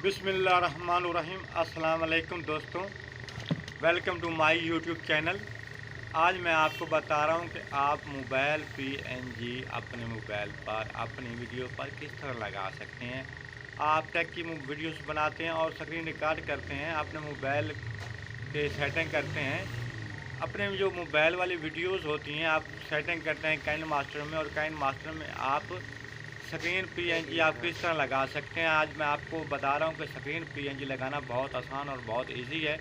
बिस्मिल्लाहिर्रहमानिर्रहीम। अस्सलाम वालेकुम दोस्तों, welcome to my YouTube channel. आज मैं आपको बता रहा हूं कि आप मोबाइल PNG अपने मोबाइल पर अपनी वीडियो पर किस तरह लगा सकते हैं। आप टेक की वीडियोस बनाते हैं और स्क्रीन रिकॉर्ड करते हैं, अपने मोबाइल के सेटिंग करते हैं। अपने जो मोबाइल वाली वीडियोस होती हैं आप सेटिंग करते हैं काइनमास्टर में, और काइनमास्टर में आप स्क्रीन PNG आप किस तरह लगा सकते हैं। आज मैं आपको बता रहा हूं कि स्क्रीन PNG लगाना बहुत आसान और बहुत इजी है।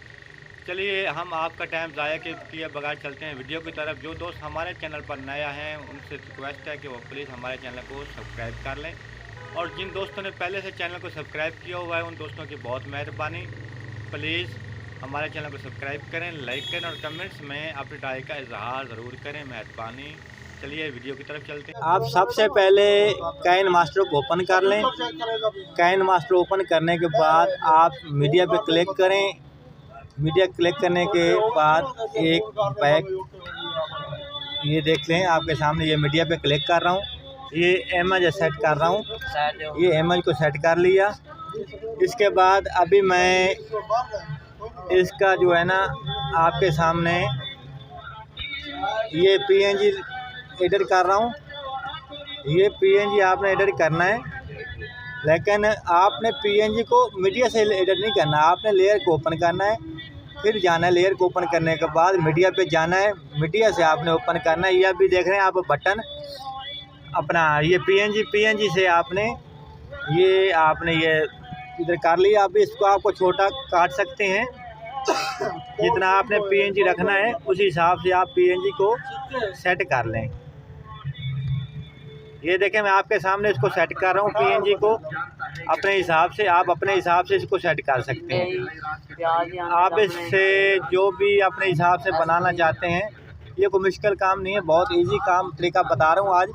चलिए हम आपका टाइम ज़ाया किए बगैर चलते हैं वीडियो की तरफ। जो दोस्त हमारे चैनल पर नया हैं उनसे रिक्वेस्ट है कि वो प्लीज़ हमारे चैनल को सब्सक्राइब कर लें, और जिन दोस्तों ने पहले से चैनल को सब्सक्राइब किया हुआ है उन दोस्तों की बहुत मेहरबानी। प्लीज़ हमारे चैनल को सब्सक्राइब करें, लाइक करें और कमेंट्स में अपनी राय का इजहार ज़रूर करें, मेहरबानी। चलिए वीडियो की तरफ चलते हैं। आप सबसे पहले काइनमास्टर को ओपन कर लें। काइनमास्टर ओपन करने के बाद आप मीडिया पे क्लिक करें। मीडिया क्लिक करने के बाद एक बैक ये देख लें आपके सामने, ये मीडिया पे क्लिक कर रहा हूँ, ये इमेज सेट कर रहा हूँ। ये इमेज को सेट कर लिया। इसके बाद अभी मैं इसका जो है ना आपके सामने ये PNG एडिट कर रहा हूँ। ये PNG आपने एडिट करना है, लेकिन आपने PNG को मीडिया से एडिट नहीं करना। आपने लेयर को ओपन करना है, फिर जाना है लेयर को ओपन करने के बाद मीडिया पे जाना है, मीडिया से आपने ओपन करना है। ये अभी देख रहे हैं आप बटन अपना, ये PNG से आपने ये इधर कर लिया। अभी इसको आपको छोटा काट सकते हैं, जितना आपने PNG रखना है उस हिसाब से आप PNG को सेट कर लें। ये देखें मैं आपके सामने इसको सेट कर रहा हूँ PNG को अपने हिसाब से। आप अपने हिसाब से इसको सेट कर सकते हैं। आप इससे जो भी अपने हिसाब से बनाना चाहते हैं, ये कोई मुश्किल काम नहीं है, बहुत इजी काम तरीका बता रहा हूँ आज,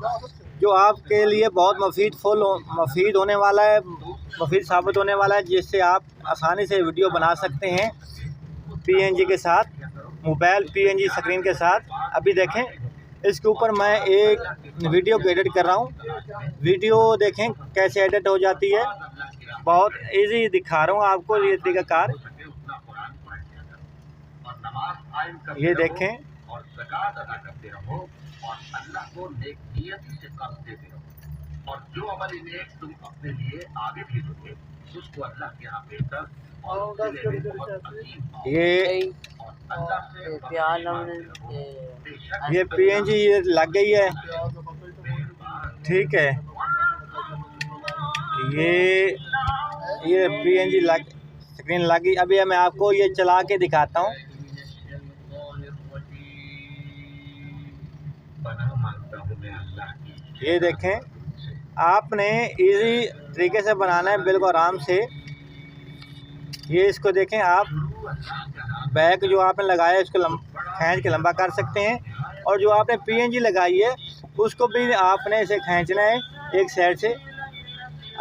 जो आपके लिए बहुत मुफीद होने वाला है, मुफीद साबित होने वाला है, जिससे आप आसानी से वीडियो बना सकते हैं PNG के साथ, मोबाइल PNG स्क्रीन के साथ। अभी देखें इसके ऊपर मैं एक वीडियो को एडिट कर रहा हूँ। वीडियो देखें कैसे एडिट हो जाती है, बहुत इजी दिखा रहा हूँ आपको ये तरीक़ाकार। ये देखें और जो अमल इन्हें तुम अपने लिए आगे भेजोगे उसको अल्लाह के यहाँ बेहतर ये PNG ये लग गई है, ठीक है। ये PNG स्क्रीन लग गई। अभी मैं आपको ये चला के दिखाता हूँ। ये देखें आपने इजी तरीके से बनाना है, बिल्कुल आराम से। ये इसको देखें आप, बैक जो आपने लगाया है इसको खींच के लंबा कर सकते हैं, और जो आपने PNG लगाई है उसको भी आपने इसे खींचना है एक साइड से।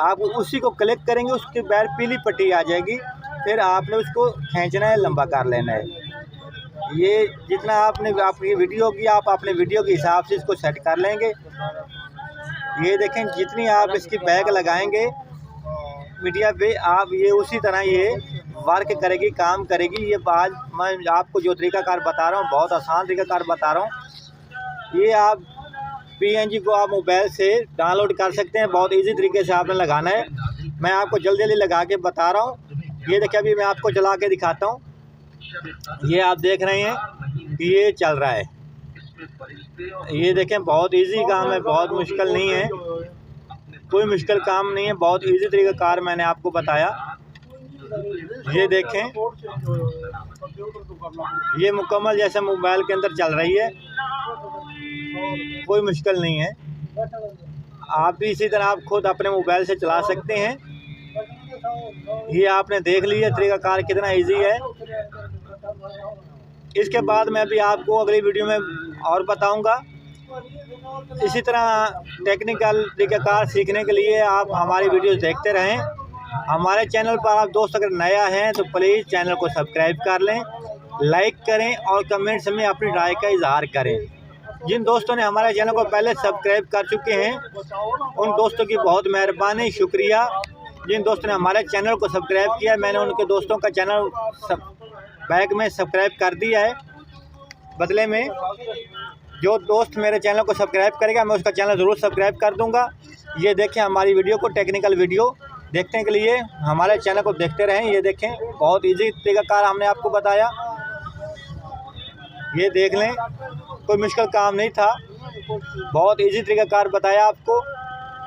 आप उसी को क्लिक करेंगे, उसके बाद पीली पट्टी आ जाएगी, फिर आपने उसको खींचना है, लंबा कर लेना है। ये जितना आपने आपकी वीडियो की, आप अपने वीडियो के हिसाब से इसको सेट कर लेंगे। ये देखें जितनी आप इसकी बैक लगाएंगे मीडिया पे, आप ये उसी तरह ये वर्क करेगी, काम करेगी। ये आज मैं आपको जो तरीक़ाकार बता रहा हूँ बहुत आसान तरीक़ाकार बता रहा हूँ। ये आप PNG को आप मोबाइल से डाउनलोड कर सकते हैं, बहुत इजी तरीके से आपने लगाना है। मैं आपको जल्दी जल्दी लगा के बता रहा हूँ। ये देखिए अभी मैं आपको चला के दिखाता हूँ। ये आप देख रहे हैं कि ये चल रहा है। ये देखें बहुत इजी काम है, बहुत मुश्किल नहीं है, कोई मुश्किल काम नहीं है, बहुत इजी तरीक़ाकार मैंने आपको बताया। ये देखें ये मुकम्मल जैसे मोबाइल के अंदर चल रही है, कोई मुश्किल नहीं है। आप भी इसी तरह आप खुद अपने मोबाइल से चला सकते हैं। ये आपने देख लिया तरीक़ाकार कितना इजी है। इसके बाद मैं भी आपको अगली वीडियो में और बताऊंगा। इसी तरह टेक्निकल तरीक़ाकार सीखने के लिए आप हमारी वीडियोस देखते रहें। हमारे चैनल पर आप दोस्त अगर नया हैं तो प्लीज़ चैनल को सब्सक्राइब कर लें, लाइक करें और कमेंट्स में अपनी राय का इजहार करें। जिन दोस्तों ने हमारे चैनल को पहले सब्सक्राइब कर चुके हैं उन दोस्तों की बहुत मेहरबानी, शुक्रिया। जिन दोस्तों ने हमारे चैनल को सब्सक्राइब किया है, मैंने उनके दोस्तों का चैनल बैक में सब्सक्राइब कर दिया है। बदले में जो दोस्त मेरे चैनल को सब्सक्राइब करेगा मैं उसका चैनल ज़रूर सब्सक्राइब कर दूंगा। ये देखें हमारी वीडियो को, टेक्निकल वीडियो देखने के लिए हमारे चैनल को देखते रहें। ये देखें, बहुत इजी तरीकाकार हमने आपको बताया, ये देख लें, कोई मुश्किल काम नहीं था, बहुत इजी तरीकाकार बताया आपको।